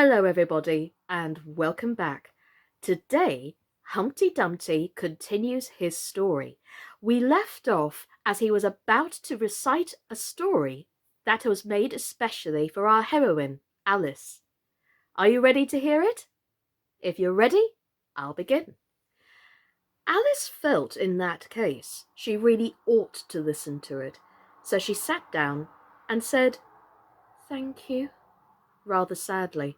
Hello everybody and welcome back. Today, Humpty Dumpty continues his story. We left off as he was about to recite a story that was made especially for our heroine, Alice. Are you ready to hear it? If you're ready, I'll begin. Alice felt in that case she really ought to listen to it, so she sat down and said, "Thank you," rather sadly.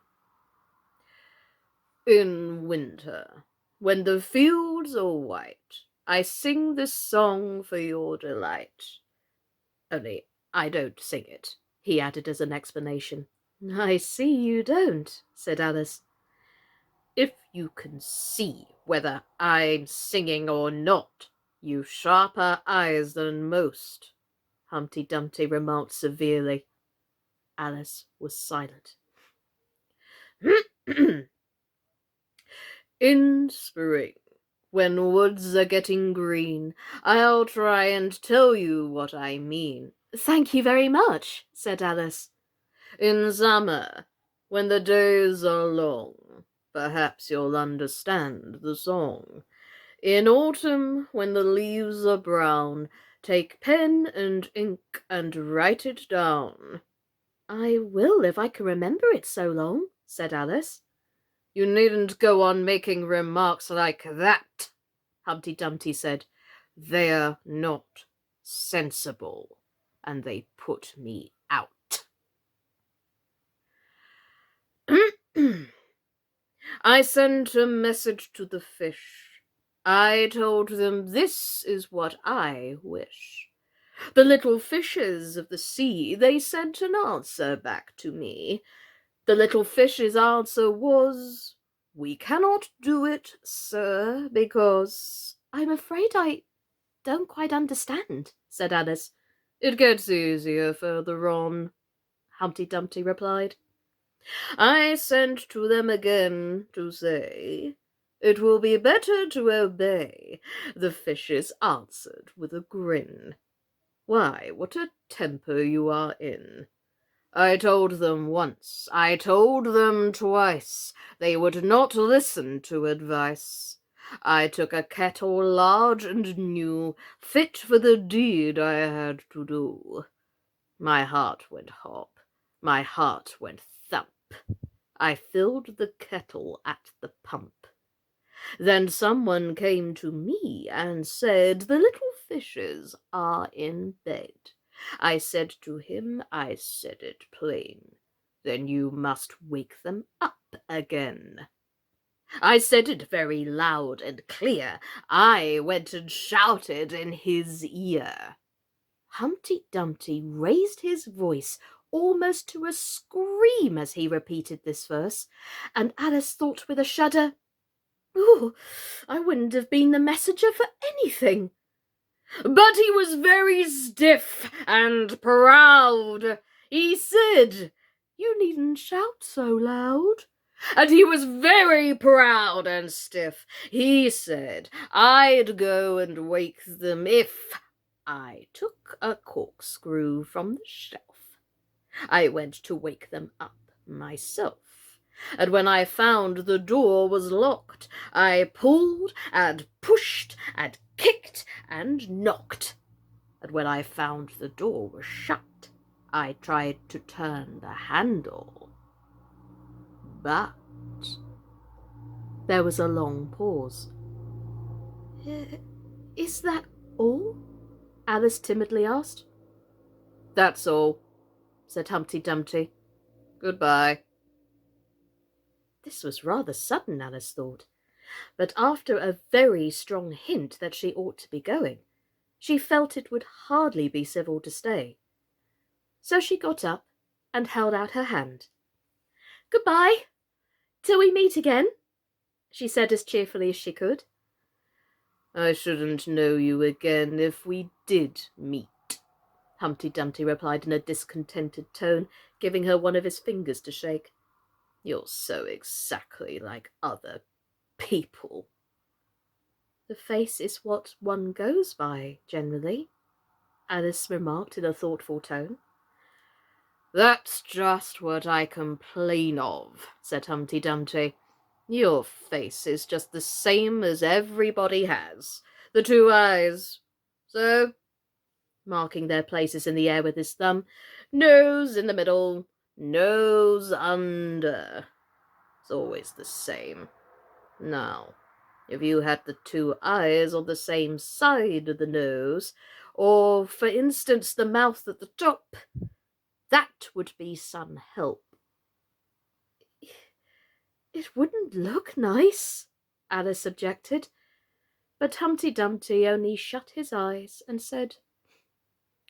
In winter, when the fields are white, I sing this song for your delight. Only I don't sing it, he added as an explanation. I see you don't, said Alice. If you can see whether I'm singing or not, you've sharper eyes than most, Humpty Dumpty remarked severely. Alice was silent. In spring, when woods are getting green, I'll try and tell you what I mean. Thank you very much, said Alice. In summer, when the days are long, perhaps you'll understand the song. In autumn, when the leaves are brown, take pen and ink and write it down. I will if I can remember it so long, said Alice. You needn't go on making remarks like that, Humpty Dumpty said. They're not sensible, and they put me out. I sent a message to the fish. I told them this is what I wish. The little fishes of the sea, they sent an answer back to me. The little fish's answer was, "We cannot do it, sir, because—" I'm afraid I don't quite understand, said Alice. It gets easier further on, Humpty Dumpty replied. I sent to them again to say, "It will be better to obey." The fishes answered with a grin. Why, what a temper you are in! I told them once, I told them twice, they would not listen to advice. I took a kettle large and new, fit for the deed I had to do. My heart went hop, my heart went thump. I filled the kettle at the pump. Then someone came to me and said, "The little fishes are in bed." I said to him, I said it plain, "Then you must wake them up again." I said it very loud and clear. I went and shouted in his ear. Humpty Dumpty raised his voice almost to a scream as he repeated this verse, and Alice thought with a shudder, "Ooh, I wouldn't have been the messenger for anything." But he was very stiff and proud. He said, "You needn't shout so loud." And he was very proud and stiff. He said, I'd go and wake them if I took a corkscrew from the shelf. I went to wake them up myself. And when I found the door was locked, I pulled and pushed and kicked and knocked. And when I found the door was shut, I tried to turn the handle. But there was a long pause. Is that all?" Alice timidly asked. "That's all," said Humpty Dumpty. "Goodbye." This was rather sudden, Alice thought, but after a very strong hint that she ought to be going, she felt it would hardly be civil to stay. So she got up and held out her hand. "Goodbye, till we meet again," she said as cheerfully as she could. "I shouldn't know you again if we did meet," Humpty Dumpty replied in a discontented tone, giving her one of his fingers to shake. "You're so exactly like other people." "The face is what one goes by, generally," Alice remarked in a thoughtful tone. "That's just what I complain of," said Humpty Dumpty. "Your face is just the same as everybody has. The two eyes. So," marking their places in the air with his thumb, "nose in the middle, nose under. It's always the same. Now, if you had the two eyes on the same side of the nose, or, for instance, the mouth at the top, that would be some help." "It wouldn't look nice," Alice objected, but Humpty Dumpty only shut his eyes and said,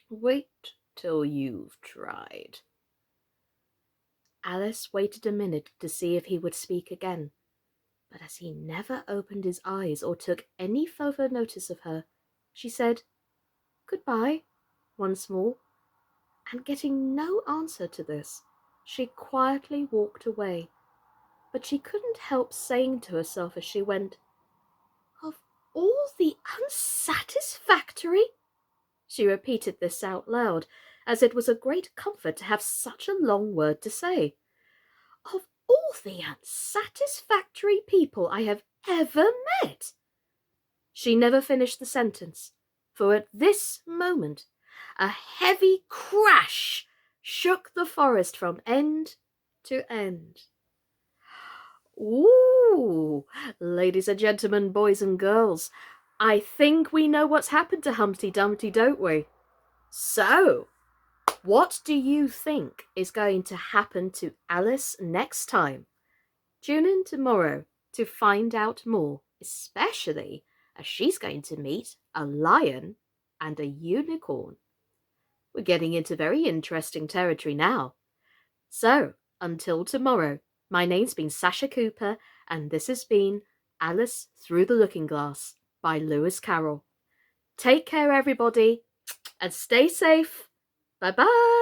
"Wait till you've tried." Alice waited a minute to see if he would speak again, but as he never opened his eyes or took any further notice of her, she said, "Goodbye," once more, and getting no answer to this, she quietly walked away. But she couldn't help saying to herself as she went, "Of all the unsatisfactory—" She repeated this out loud, as it was a great comfort to have such a long word to say. "Of all the unsatisfactory people I have ever met." She never finished the sentence, for at this moment a heavy crash shook the forest from end to end. Ooh, ladies and gentlemen, boys and girls, I think we know what's happened to Humpty Dumpty, don't we? So, what do you think is going to happen to Alice next time? Tune in tomorrow to find out more, especially as she's going to meet a lion and a unicorn. We're getting into very interesting territory now. So, until tomorrow, my name's been Sascha Cooper, and this has been Alice Through the Looking Glass by Lewis Carroll. Take care, everybody, and stay safe. Bye-bye.